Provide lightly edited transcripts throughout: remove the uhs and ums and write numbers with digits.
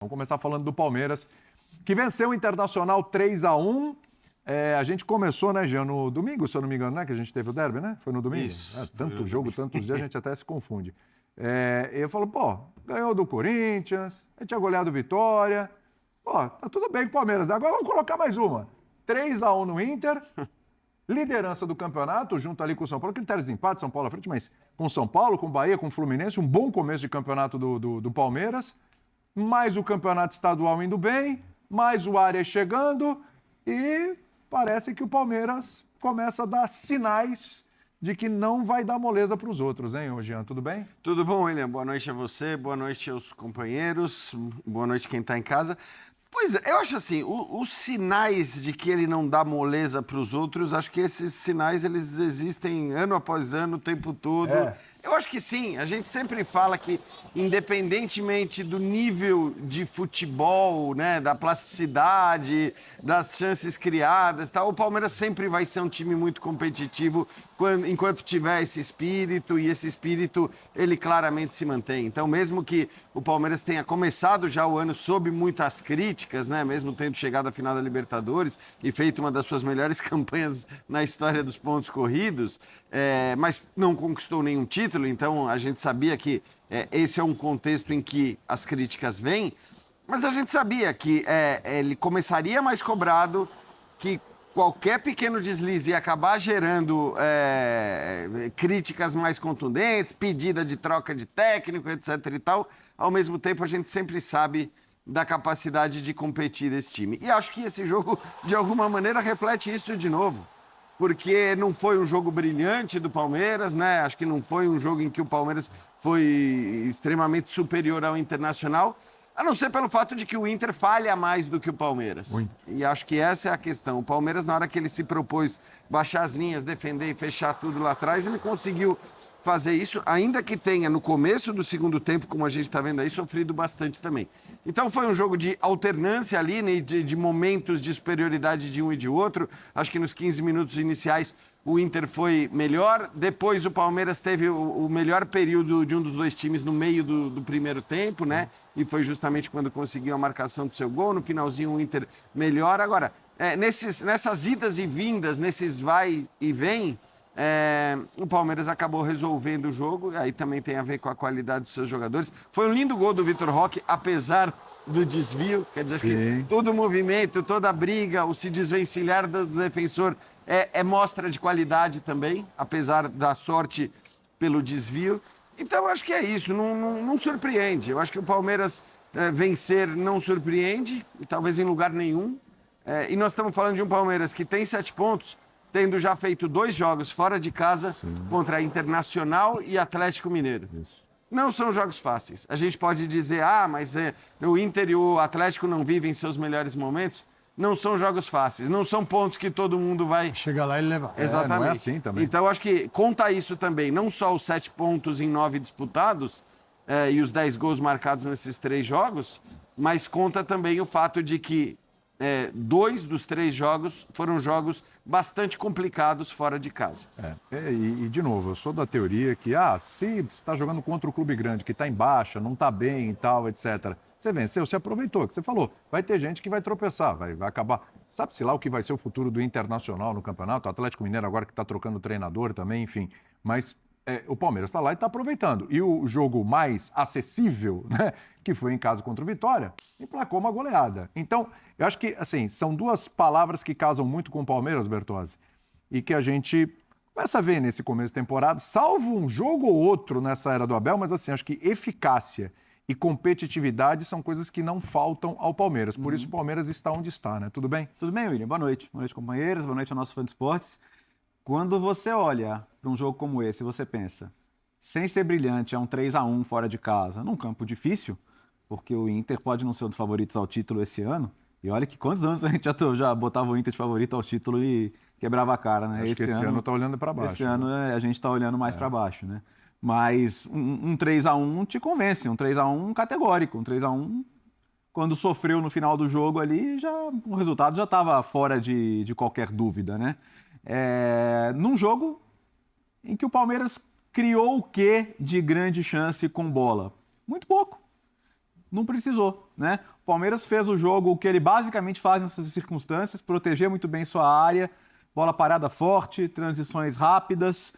Vamos começar falando do Palmeiras, que venceu o Internacional 3-1. A gente começou, né, Jean, no domingo, se eu não me engano, né, que a gente teve o derby, né? Foi no domingo? Isso. Tanto jogo, tantos dias, a gente até se confunde. Eu falo, pô, ganhou do Corinthians, a gente tinha goleado o Vitória. Pô, tá tudo bem com o Palmeiras, né? Agora vamos colocar mais uma. 3-1 no Inter, liderança do campeonato, junto ali com o São Paulo, critérios de empate, São Paulo à frente, mas com São Paulo, com Bahia, com Fluminense, um bom começo de campeonato do Palmeiras, mais o campeonato estadual indo bem, mais o Arias chegando e parece que o Palmeiras começa a dar sinais de que não vai dar moleza para os outros, hein, Jean? Tudo bem? Tudo bom, William? Boa noite a você, boa noite aos companheiros, boa noite quem está em casa. Pois é, eu acho assim, os sinais de que ele não dá moleza para os outros, acho que esses sinais eles existem ano após ano, o tempo todo. Eu acho que sim, a gente sempre fala que, independentemente do nível de futebol, né, da plasticidade, das chances criadas, tal, o Palmeiras sempre vai ser um time muito competitivo enquanto tiver esse espírito, e esse espírito ele claramente se mantém. Então, mesmo que o Palmeiras tenha começado já o ano sob muitas críticas, né, mesmo tendo chegado à final da Libertadores e feito uma das suas melhores campanhas na história dos pontos corridos, mas não conquistou nenhum título, então a gente sabia que esse é um contexto em que as críticas vêm, mas a gente sabia que ele começaria mais cobrado, que qualquer pequeno deslize ia acabar gerando críticas mais contundentes, pedida de troca de técnico, etc. e tal. Ao mesmo tempo, a gente sempre sabe da capacidade de competir desse time. E acho que esse jogo, de alguma maneira, reflete isso de novo. Porque não foi um jogo brilhante do Palmeiras, né? Acho que não foi um jogo em que o Palmeiras foi extremamente superior ao Internacional, a não ser pelo fato de que o Inter falha mais do que o Palmeiras. Muito. E acho que essa é a questão. O Palmeiras, na hora que ele se propôs baixar as linhas, defender e fechar tudo lá atrás, ele conseguiu fazer isso, ainda que tenha no começo do segundo tempo, como a gente está vendo aí, sofrido bastante também. Então foi um jogo de alternância ali, né, de momentos de superioridade de um e de outro. Acho que nos 15 minutos iniciais o Inter foi melhor, depois o Palmeiras teve o melhor período de um dos dois times no meio do primeiro tempo, né? E foi justamente quando conseguiu a marcação do seu gol. No finalzinho o Inter melhor. Agora, nessas idas e vindas, nesses vai e vem, o Palmeiras acabou resolvendo o jogo, aí também tem a ver com a qualidade dos seus jogadores. Foi um lindo gol do Vitor Roque, apesar do desvio, quer dizer que todo o movimento, toda a briga, o se desvencilhar do defensor mostra de qualidade também, apesar da sorte pelo desvio. Então, eu acho que é isso, não surpreende. Eu acho que o Palmeiras vencer não surpreende, e talvez em lugar nenhum. E nós estamos falando de um Palmeiras que tem 7 pontos, tendo já feito 2 jogos fora de casa contra Internacional e Atlético Mineiro. Isso. Não são jogos fáceis. A gente pode dizer, mas o Inter e o Atlético não vivem seus melhores momentos. Não são jogos fáceis, não são pontos que todo mundo vai chegar lá e levar. Exatamente. Não é assim também. Então, acho que conta isso também, não só os 7 pontos em 9 disputados e os 10 gols marcados nesses 3 jogos, mas conta também o fato de que 2 dos 3 jogos foram jogos bastante complicados fora de casa. De novo, eu sou da teoria que, se você está jogando contra o clube grande, que está em baixa, não está bem e tal, etc., você venceu, você aproveitou, que você falou, vai ter gente que vai tropeçar, vai acabar. Sabe-se lá o que vai ser o futuro do Internacional no campeonato, o Atlético Mineiro agora que está trocando treinador também, enfim. Mas o Palmeiras está lá e está aproveitando. E o jogo mais acessível, né, que foi em casa contra o Vitória, emplacou uma goleada. Então, eu acho que, assim, são 2 palavras que casam muito com o Palmeiras, Bertozzi, e que a gente começa a ver nesse começo de temporada, salvo um jogo ou outro nessa era do Abel, mas, assim, acho que eficácia e competitividade são coisas que não faltam ao Palmeiras. Por isso o Palmeiras está onde está, né? Tudo bem? Tudo bem, William? Boa noite. Boa noite, companheiros. Boa noite ao nosso fã de esportes. Quando você olha para um jogo como esse, você pensa, sem ser brilhante, é um 3-1 fora de casa, num campo difícil, porque o Inter pode não ser um dos favoritos ao título esse ano. E olha que quantos anos a gente já botava o Inter de favorito ao título e quebrava a cara, né? Acho que esse ano está olhando para baixo. Esse ano a gente está olhando mais para baixo, né? Mas um 3-1 te convence, um 3-1 categórico, um 3-1 quando sofreu no final do jogo ali, o resultado já estava fora de qualquer dúvida, né? Num jogo em que o Palmeiras criou o quê de grande chance com bola? Muito pouco. não precisou, né? O Palmeiras fez o jogo que ele basicamente faz nessas circunstâncias, proteger muito bem sua área, bola parada forte, transições rápidas,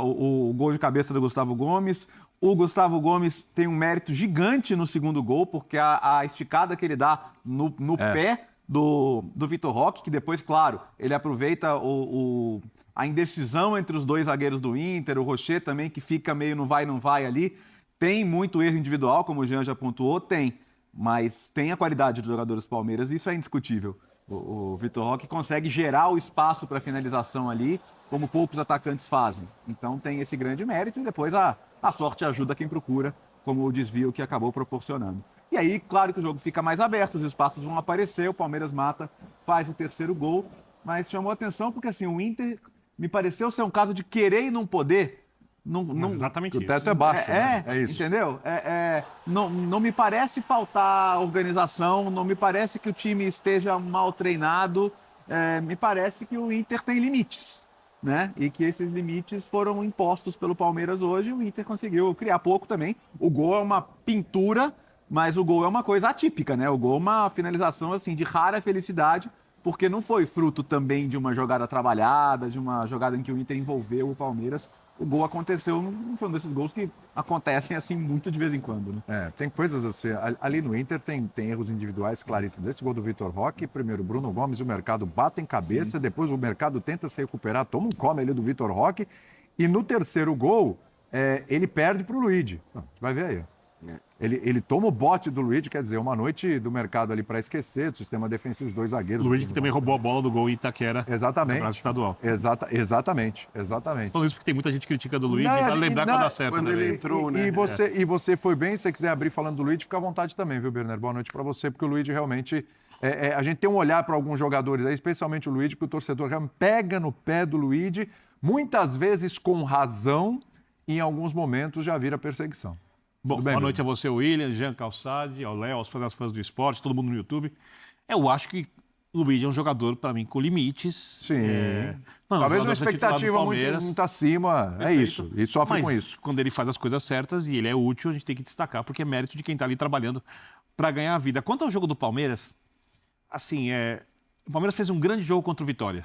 o gol de cabeça do Gustavo Gomes. O Gustavo Gomes tem um mérito gigante no segundo gol, porque a esticada que ele dá no pé do Vitor Roque, que depois, claro, ele aproveita a indecisão entre os dois zagueiros do Inter, o Rocher também, que fica meio no vai, não vai ali. Tem muito erro individual, como o Jean já pontuou, tem. Mas tem a qualidade dos jogadores do Palmeiras, isso é indiscutível. O Vitor Roque consegue gerar o espaço para finalização ali, como poucos atacantes fazem. Então tem esse grande mérito e depois a sorte ajuda quem procura, como o desvio que acabou proporcionando. E aí, claro que o jogo fica mais aberto, os espaços vão aparecer, o Palmeiras mata, faz o terceiro gol, mas chamou atenção porque assim, o Inter me pareceu ser um caso de querer e não poder. Exatamente O isso. teto é baixo, né? É isso. Entendeu? Não me parece faltar organização, não me parece que o time esteja mal treinado, me parece que o Inter tem limites, né? E que esses limites foram impostos pelo Palmeiras hoje, o Inter conseguiu criar pouco também. O gol é uma pintura, mas o gol é uma coisa atípica, né? O gol é uma finalização assim de rara felicidade, porque não foi fruto também de uma jogada trabalhada, de uma jogada em que o Inter envolveu o Palmeiras. O gol aconteceu, não foi um desses gols que acontecem assim muito de vez em quando, né? Tem coisas assim, ali no Inter tem erros individuais claríssimos. Esse gol do Vitor Roque, primeiro o Bruno Gomes e o Mercado batem cabeça, depois o Mercado tenta se recuperar, toma um come ali do Vitor Roque, e no terceiro gol, ele perde para o Luigi. Vai ver aí, ó. Ele toma o bote do Luigi, quer dizer, uma noite do Mercado ali para esquecer, do sistema defensivo, os dois zagueiros. Luigi que também roubou a bola do gol em Itaquera. Exatamente. No Campeonato Estadual. Exatamente. Falando isso porque tem muita gente criticando o Luigi, Não, vale lembrar quando acerta. quando ele entrou, né? E você foi bem, se você quiser abrir falando do Luigi, fica à vontade também, viu, Berner? Boa noite para você, porque o Luigi realmente... a gente tem um olhar para alguns jogadores, especialmente o Luigi, que o torcedor realmente pega no pé do Luigi, muitas vezes com razão, e em alguns momentos já vira perseguição. Bom, Tudo bem, boa noite a você, William, Jean Calçade, ao Léo, aos fãs do esporte, todo mundo no YouTube. Eu acho que o Luigi é um jogador, para mim, com limites. Sim. Não, Talvez um uma jogador ser titular do expectativa Palmeiras. muito acima. É Perfeito. isso. E sofre Mas com isso. quando ele faz as coisas certas e ele é útil, a gente tem que destacar, porque é mérito de quem está ali trabalhando para ganhar a vida. Quanto ao jogo do Palmeiras, assim, o Palmeiras fez um grande jogo contra o Vitória.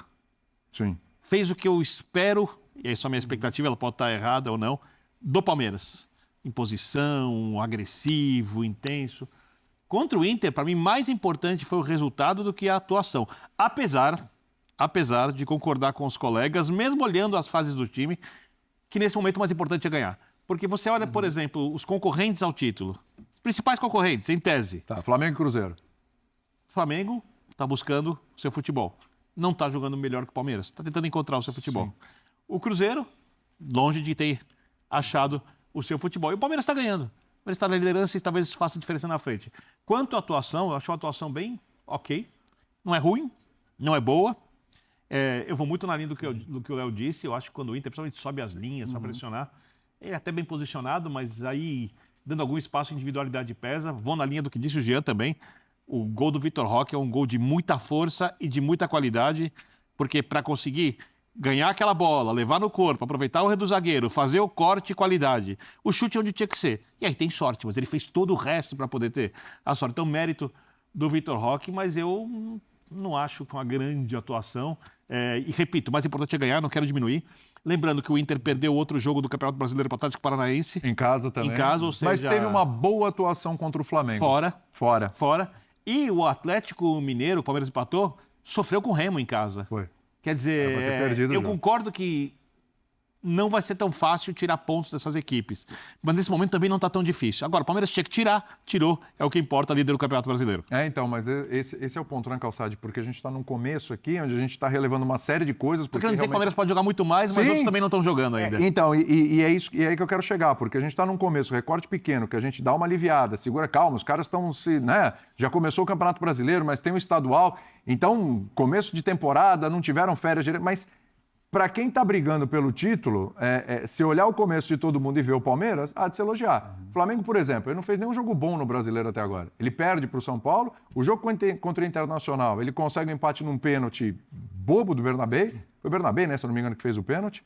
Sim. Fez o que eu espero, e aí só minha expectativa, ela pode estar errada ou não, do Palmeiras. Imposição, agressivo, intenso. Contra o Inter, para mim, mais importante foi o resultado do que a atuação. Apesar de concordar com os colegas, mesmo olhando as fases do time, que nesse momento o mais importante é ganhar. Porque você olha, por exemplo, os concorrentes ao título. Os principais concorrentes, em tese. Tá, Flamengo e Cruzeiro. O Flamengo está buscando o seu futebol. Não está jogando melhor que o Palmeiras. Está tentando encontrar o seu futebol. Sim. O Cruzeiro, longe de ter achado o seu futebol. E o Palmeiras está ganhando. Ele está na liderança e talvez faça diferença na frente. Quanto à atuação, eu acho uma atuação bem ok. Não é ruim, não é boa. Eu vou muito na linha do que o Léo disse. Eu acho que quando o Inter principalmente sobe as linhas para pressionar, ele é até bem posicionado, mas aí, dando algum espaço, individualidade pesa. Vou na linha do que disse o Jean também. O gol do Vitor Roque é um gol de muita força e de muita qualidade, porque para conseguir ganhar aquela bola, levar no corpo, aproveitar o erro do zagueiro, fazer o corte e qualidade, o chute onde tinha que ser. E aí tem sorte, mas ele fez todo o resto para poder ter a sorte. Então, mérito do Vitor Roque, mas eu não acho que uma grande atuação. E repito, o mais importante é ganhar, não quero diminuir. Lembrando que o Inter perdeu outro jogo do Campeonato Brasileiro para o Atlético Paranaense. Em casa também. Em casa, ou seja... Mas teve uma boa atuação contra o Flamengo. Fora. E o Atlético Mineiro, o Palmeiras empatou, sofreu com o Remo em casa. Foi. Quer dizer, Era pra ter perdido o eu jogo. concordo que não vai ser tão fácil tirar pontos dessas equipes. Mas nesse momento também não está tão difícil. Agora, o Palmeiras tinha que tirar, tirou, é o que importa, líder do Campeonato Brasileiro. Então, mas esse é o ponto, né, Calçade? Porque a gente está num começo aqui, onde a gente está relevando uma série de coisas. Estou querendo dizer que o Palmeiras pode jogar muito mais, mas Sim. outros também não estão jogando ainda. Então, é isso, e é aí que eu quero chegar, porque a gente está num começo, recorte pequeno, que a gente dá uma aliviada, segura, calma, os caras estão já começou o Campeonato Brasileiro, mas tem o estadual, então, começo de temporada, não tiveram férias direito, mas para quem está brigando pelo título, se olhar o começo de todo mundo e ver o Palmeiras, há de se elogiar. Flamengo, por exemplo, ele não fez nenhum jogo bom no Brasileiro até agora. Ele perde para o São Paulo, o jogo contra o Internacional, ele consegue um empate num pênalti bobo do Bernabé, foi o Bernabé, né, se eu não me engano, que fez o pênalti,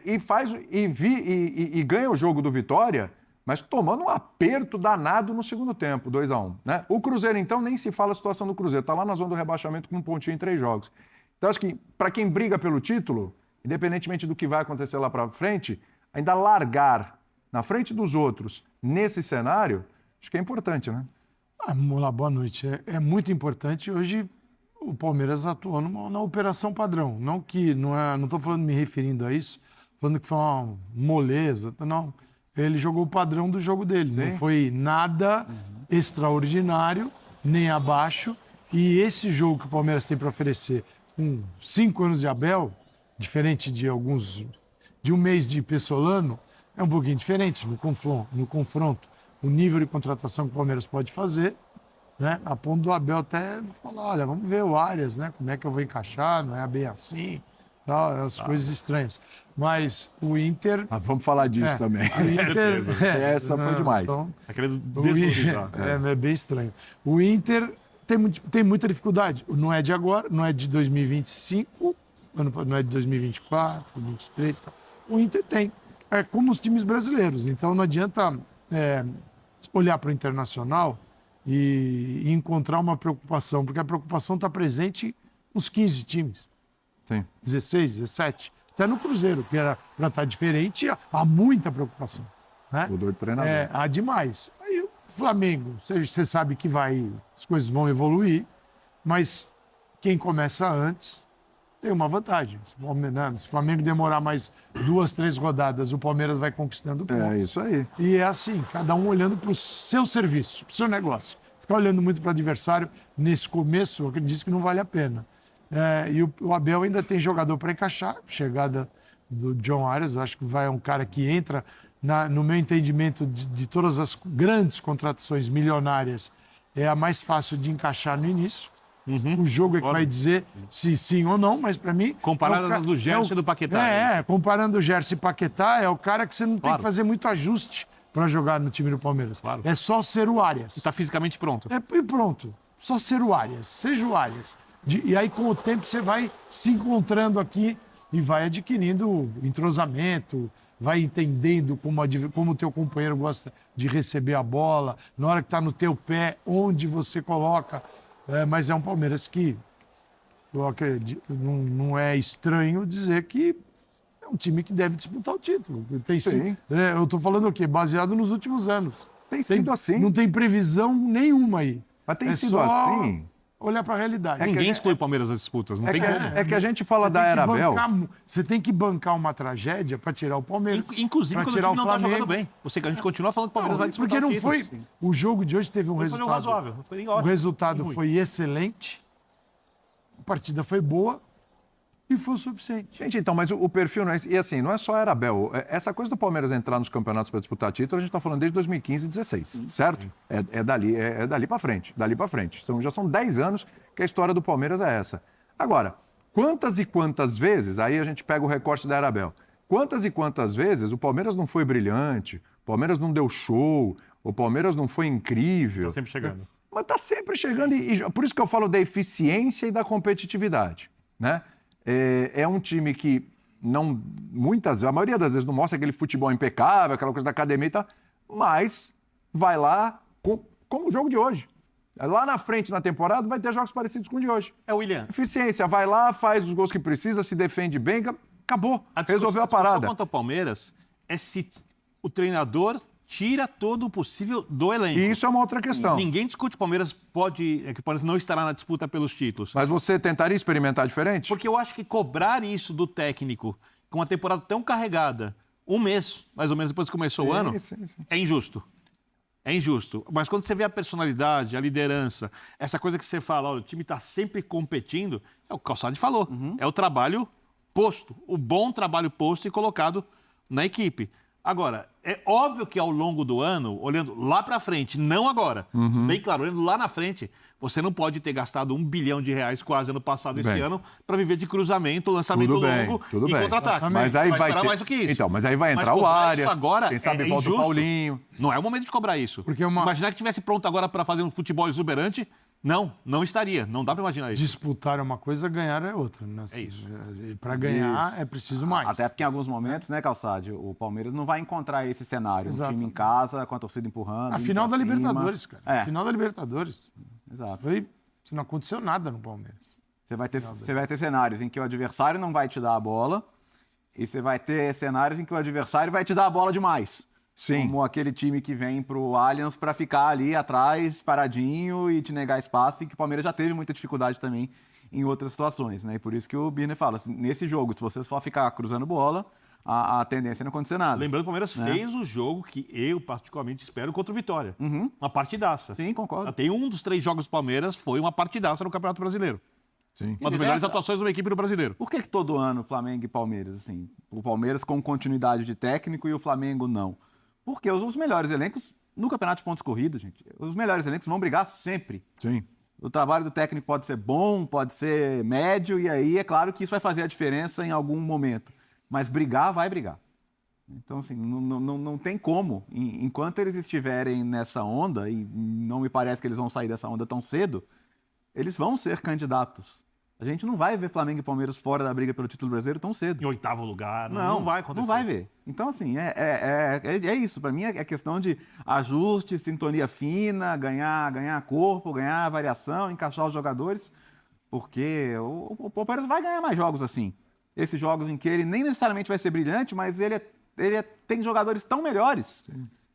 e ganha o jogo do Vitória mas tomando um aperto danado no segundo tempo, 2-1. Né? O Cruzeiro, então, nem se fala a situação do Cruzeiro. Está lá na zona do rebaixamento com um pontinho em 3 jogos. Então, acho que para quem briga pelo título, independentemente do que vai acontecer lá para frente, ainda largar na frente dos outros nesse cenário, acho que é importante, né? Vamos lá, boa noite. É muito importante. Hoje o Palmeiras atuou na operação padrão. Não que não estou falando me referindo a isso, falando que foi uma moleza. Não. Ele jogou o padrão do jogo dele. Sim. Não foi nada extraordinário, nem abaixo. E esse jogo que o Palmeiras tem para oferecer, com 5 anos de Abel, diferente de um mês de Pessolano, é um pouquinho diferente no confronto. O nível de contratação que o Palmeiras pode fazer, né? A ponto do Abel até falar, olha, vamos ver o Arias, né? Como é que eu vou encaixar, não é bem assim, tal, as coisas estranhas. Mas o Inter... Vamos falar disso também. O Inter, Essa foi demais. Então, Tá querendo desvalorizar. é bem estranho. O Inter tem muita dificuldade. Não é de agora, não é de 2025, não é de 2024, 2023. Tal. O Inter tem. É como os times brasileiros. Então não adianta olhar para o Internacional e encontrar uma preocupação, porque a preocupação está presente nos 15 times. Sim. 16, 17. Até no Cruzeiro, que era para estar diferente, há muita preocupação. Né? Mudou de treinador. Há demais. Aí o Flamengo, você sabe que as coisas vão evoluir, mas quem começa antes tem uma vantagem. Se o Flamengo demorar mais 2, 3 rodadas, o Palmeiras vai conquistando pontos. É isso aí. E é assim, cada um olhando para o seu serviço, para o seu negócio. Ficar olhando muito para o adversário nesse começo, eu acredito que não vale a pena. E o Abel ainda tem jogador para encaixar. Chegada do John Arias, eu acho que é um cara que entra, no meu entendimento, de todas as grandes contratações milionárias, é a mais fácil de encaixar no início. O jogo é que vai dizer se sim ou não, mas para mim... Comparadas às do Gerson e do Paquetá. Comparando o Gerson e Paquetá, é o cara que você não tem que fazer muito ajuste para jogar no time do Palmeiras. Claro. É só ser o Arias. Está fisicamente pronto. E pronto. Só ser o Arias. Seja o Arias. E aí, com o tempo, você vai se encontrando aqui e vai adquirindo entrosamento, vai entendendo como o teu companheiro gosta de receber a bola, na hora que está no teu pé, onde você coloca. Mas é um Palmeiras que eu acredito, não é estranho dizer que é um time que deve disputar o título. Sim. Eu estou falando o quê? Baseado nos últimos anos. Tem sido assim. Não tem previsão nenhuma aí. Mas tem sido só assim. olhar para a realidade. Ninguém exclui o Palmeiras das disputas, não tem como. É que a gente fala da era Abel. Você tem que bancar uma tragédia para tirar o Palmeiras. Inclusive, pra quando o tirar time não está Flamengo. jogando bem. Ou seja, a gente continua falando que o Palmeiras vai disputar Porque não os títulos. foi. O jogo de hoje teve um Foi um resultado. razoável. Não foi nem O ótimo. resultado ruim. foi excelente. A partida foi boa e foi o suficiente. Gente, então, mas o perfil não é esse. E assim, não é só era Abel. Essa coisa do Palmeiras entrar nos campeonatos para disputar título, a gente está falando desde 2015 e 2016, certo? É dali para frente. Dali para frente. Já são 10 anos que a história do Palmeiras é essa. Agora, quantas e quantas vezes, aí a gente pega o recorte da era Abel, quantas e quantas vezes o Palmeiras não foi brilhante, o Palmeiras não deu show, o Palmeiras não foi incrível. Está sempre chegando. Mas está sempre chegando, e por isso que eu falo da eficiência e da competitividade, né? É um time que a maioria das vezes não mostra aquele futebol impecável, aquela coisa da academia e tal, mas vai lá como o jogo de hoje. Lá na frente na temporada vai ter jogos parecidos com o de hoje. É o William. Eficiência, vai lá, faz os gols que precisa, se defende bem, acabou, resolveu a parada. A discussão quanto ao Palmeiras é se o treinador tira todo o possível do elenco. E isso é uma outra questão. Ninguém discute que o Palmeiras não estará na disputa pelos títulos. Mas você tentaria experimentar diferente? Porque eu acho que cobrar isso do técnico com uma temporada tão carregada, um mês, mais ou menos, depois que começou o ano, Sim. é injusto. É injusto. Mas quando você vê a personalidade, a liderança, essa coisa que você fala, olha, o time está sempre competindo, é o que o Calçade falou. É o trabalho posto, o bom trabalho posto e colocado na equipe. Agora, é óbvio que ao longo do ano, olhando lá para frente, não agora, bem claro, olhando lá na frente, você não pode ter gastado R$1 bilhão quase ano passado, esse ano, para viver de cruzamento, lançamento longo e contra-ataque. Mas aí vai ter... mais do que isso. Então, mas aí vai entrar Mas o Arias, agora quem sabe é volta injusto. o Paulinho. Não é o momento de cobrar isso. Porque Imaginar que tivesse pronto agora para fazer um futebol exuberante, Não estaria. Não dá para imaginar isso. Disputar é uma coisa, ganhar é outra. Né? isso. Para ganhar é preciso mais. Até porque em alguns momentos, né, Calçade, o Palmeiras não vai encontrar esse cenário. Exato. O time em casa, com a torcida empurrando. A indo final pra da cima. Libertadores, cara. É. A final da Libertadores. Exato. Não aconteceu nada no Palmeiras. Você vai ter cenários em que o adversário não vai te dar a bola e você vai ter cenários em que o adversário vai te dar a bola demais. Sim. Como aquele time que vem pro Allianz para ficar ali atrás, paradinho e te negar espaço, e que o Palmeiras já teve muita dificuldade também em outras situações, né? E por isso que o Birner fala, assim, nesse jogo, se você só ficar cruzando bola, a tendência é não acontecer nada. Lembrando que o Palmeiras fez o jogo que eu particularmente espero contra o Vitória. Uma partidaça. Sim, concordo. Até um dos 3 jogos do Palmeiras foi uma partidaça no Campeonato Brasileiro. Sim. Uma das melhores atuações de uma equipe do Brasileiro. Por que todo ano Flamengo e Palmeiras, assim? O Palmeiras com continuidade de técnico e o Flamengo não? Porque os melhores elencos, no campeonato de pontos corridos, gente, os melhores elencos vão brigar sempre. Sim. O trabalho do técnico pode ser bom, pode ser médio, e aí é claro que isso vai fazer a diferença em algum momento. Mas brigar, vai brigar. Então, assim, não tem como. Enquanto eles estiverem nessa onda, e não me parece que eles vão sair dessa onda tão cedo, eles vão ser candidatos. A gente não vai ver Flamengo e Palmeiras fora da briga pelo título brasileiro tão cedo. Em 8º lugar, não vai acontecer. Não vai ver. Então, assim, é isso. Para mim, é questão de ajuste, sintonia fina, ganhar corpo, ganhar variação, encaixar os jogadores, porque o Palmeiras vai ganhar mais jogos assim. Esses jogos em que ele nem necessariamente vai ser brilhante, mas ele tem jogadores tão melhores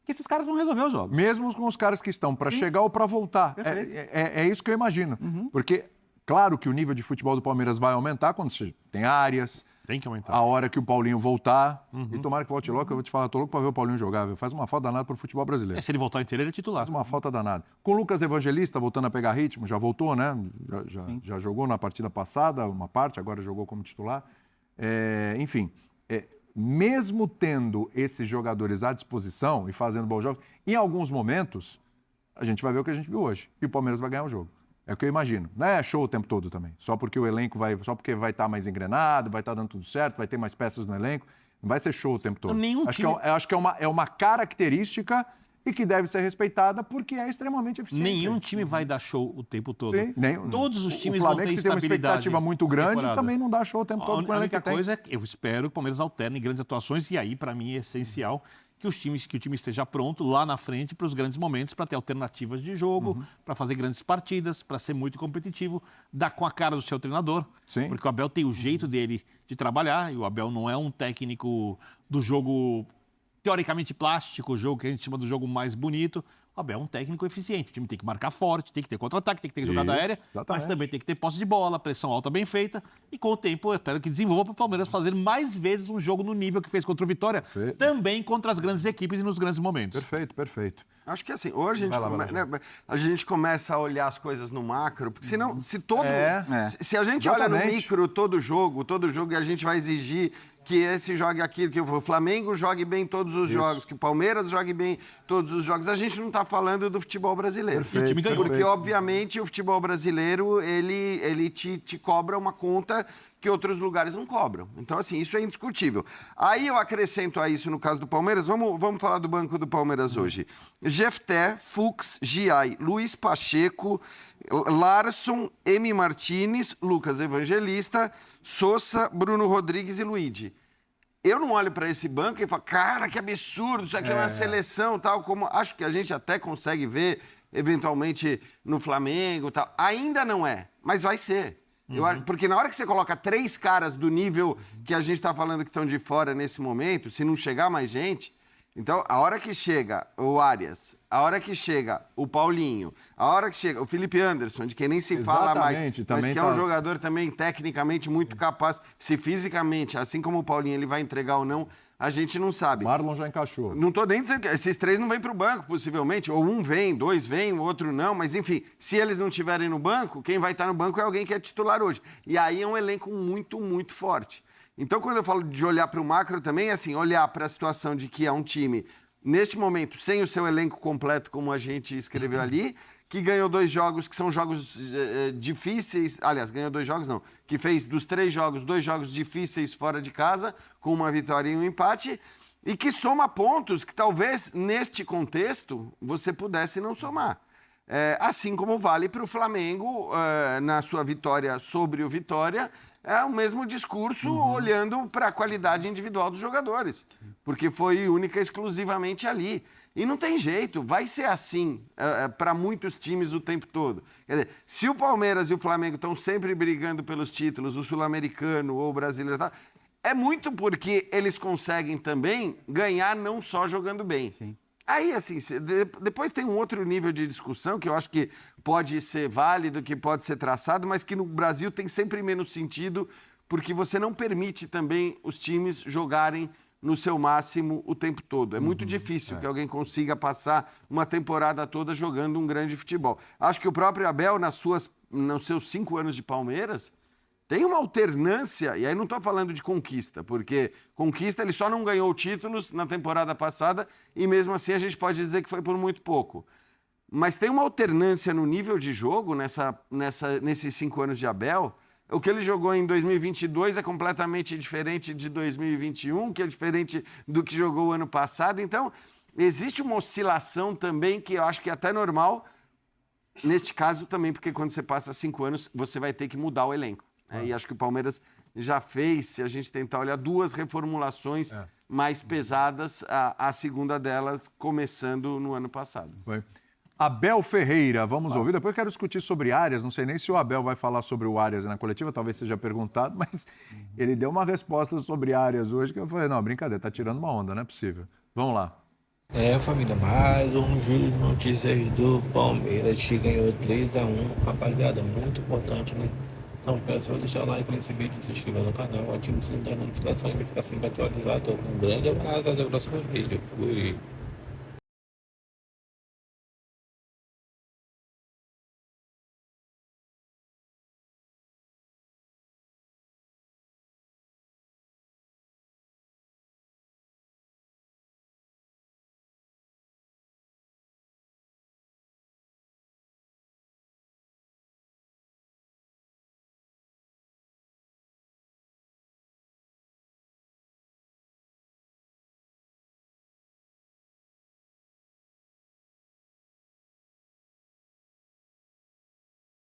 que esses caras vão resolver os jogos. Mesmo com os caras que estão para chegar ou para voltar. É isso que eu imagino. Porque, claro que o nível de futebol do Palmeiras vai aumentar quando você tem áreas, Tem que aumentar. a hora que o Paulinho voltar. E tomara que volte logo, que eu vou te falar, tô louco para ver o Paulinho jogar. Viu? Faz uma falta danada pro futebol brasileiro. Se ele voltar inteiro, ele é titular. Faz uma falta danada. Com o Lucas Evangelista voltando a pegar ritmo, já voltou, né? Já jogou na partida passada, uma parte, agora jogou como titular. Enfim, mesmo tendo esses jogadores à disposição e fazendo bons jogos, em alguns momentos, a gente vai ver o que a gente viu hoje. E o Palmeiras vai ganhar o jogo. É o que eu imagino. Não é show o tempo todo também. Só porque o elenco só porque vai estar mais engrenado, vai estar dando tudo certo, vai ter mais peças no elenco. Não vai ser show o tempo todo. Acho que é uma característica e que deve ser respeitada porque é extremamente eficiente. Nenhum time vai dar show o tempo todo. Sim, Todos os times o vão Flamengo, ter se tem uma estabilidade. expectativa muito grande, temporada. também não dá show o tempo todo com o A elenco única que tem. coisa é que eu espero que o Palmeiras alterne grandes atuações e aí, para mim, é essencial que o time esteja pronto lá na frente para os grandes momentos, para ter alternativas de jogo, para fazer grandes partidas, para ser muito competitivo, dar com a cara do seu treinador. Sim. Porque o Abel tem o jeito dele de trabalhar e o Abel não é um técnico do jogo teoricamente plástico, o jogo que a gente chama do jogo mais bonito. O Abel é um técnico eficiente. O time tem que marcar forte, tem que ter contra-ataque, tem que ter jogada aérea, exatamente. mas também tem que ter posse de bola, pressão alta bem feita. E com o tempo, eu espero que desenvolva para o Palmeiras fazer mais vezes um jogo no nível que fez contra o Vitória, também contra as grandes equipes e nos grandes momentos. Perfeito, perfeito. Acho que assim, hoje a gente começa a olhar as coisas no macro, porque senão, se a gente olha no micro todo jogo, e a gente vai exigir que esse jogue aquilo, que o Flamengo jogue bem todos os jogos, que o Palmeiras jogue bem todos os jogos, a gente não está falando do futebol brasileiro. Perfeito, E o time ganhou. Porque, obviamente, o futebol brasileiro, ele te cobra uma conta que outros lugares não cobram. Então, assim, isso é indiscutível. Aí eu acrescento a isso no caso do Palmeiras, vamos falar do banco do Palmeiras hoje. Jefté, Fux, Giai, Luiz Pacheco, Larson, Emi Martínez, Lucas Evangelista, Sousa, Bruno Rodrigues e Luigi. Eu não olho para esse banco e falo, cara, que absurdo, isso aqui é uma seleção, tal, como acho que a gente até consegue ver, eventualmente, no Flamengo, tal. Ainda não é, mas vai ser. Porque na hora que você coloca 3 caras do nível que a gente está falando que estão de fora nesse momento, se não chegar mais gente, então a hora que chega o Arias, a hora que chega o Paulinho, a hora que chega o Felipe Anderson, de quem nem se fala mais, mas que é um jogador também tecnicamente muito capaz, se fisicamente, assim como o Paulinho, ele vai entregar ou não, a gente não sabe. Marlon já encaixou. Não estou nem dizendo que esses 3 não vêm para o banco, possivelmente. Ou um vem, 2 vêm, o outro não. Mas, enfim, se eles não estiverem no banco, quem vai estar no banco é alguém que é titular hoje. E aí é um elenco muito, muito forte. Então, quando eu falo de olhar para o macro também, é assim, olhar para a situação de que é um time, neste momento, sem o seu elenco completo, como a gente escreveu ali, que ganhou 2 jogos que são jogos difíceis. Aliás, ganhou 2 jogos, não. Que fez dos 3 jogos, 2 jogos difíceis fora de casa, com uma vitória e um empate, e que soma pontos que talvez, neste contexto, você pudesse não somar. Assim como vale para o Flamengo, na sua vitória sobre o Vitória, é o mesmo discurso olhando para a qualidade individual dos jogadores, porque foi única e exclusivamente ali. E não tem jeito, vai ser assim para muitos times o tempo todo. Quer dizer, se o Palmeiras e o Flamengo estão sempre brigando pelos títulos, o sul-americano ou o brasileiro, é muito porque eles conseguem também ganhar não só jogando bem. Sim. Aí, assim, depois tem um outro nível de discussão que eu acho que pode ser válido, que pode ser traçado, mas que no Brasil tem sempre menos sentido, porque você não permite também os times jogarem no seu máximo o tempo todo. É muito difícil que alguém consiga passar uma temporada toda jogando um grande futebol. Acho que o próprio Abel, nos seus 5 anos de Palmeiras, tem uma alternância, e aí não estou falando de conquista, porque conquista ele só não ganhou títulos na temporada passada e mesmo assim a gente pode dizer que foi por muito pouco. Mas tem uma alternância no nível de jogo nesses 5 anos de Abel. O que ele jogou em 2022 é completamente diferente de 2021, que é diferente do que jogou o ano passado. Então, existe uma oscilação também que eu acho que é até normal, neste caso também, porque quando você passa 5 anos, você vai ter que mudar o elenco. E acho que o Palmeiras já fez, se a gente tentar olhar, 2 reformulações mais pesadas, a segunda delas começando no ano passado. Foi. Abel Ferreira, vamos ouvir. Depois eu quero discutir sobre Arias. Não sei nem se o Abel vai falar sobre o Arias na coletiva, talvez seja perguntado, mas ele deu uma resposta sobre Arias hoje que eu falei, não, brincadeira, tá tirando uma onda, não é possível. Vamos lá. Família, mais um giro de notícias do Palmeiras que ganhou 3-1. Rapaziada, muito importante, né? Então, peço deixar o like nesse vídeo, se inscrever no canal, ative o sininho da notificação e vai ficar sempre atualizado. Um grande abraço, até o próximo vídeo. Fui.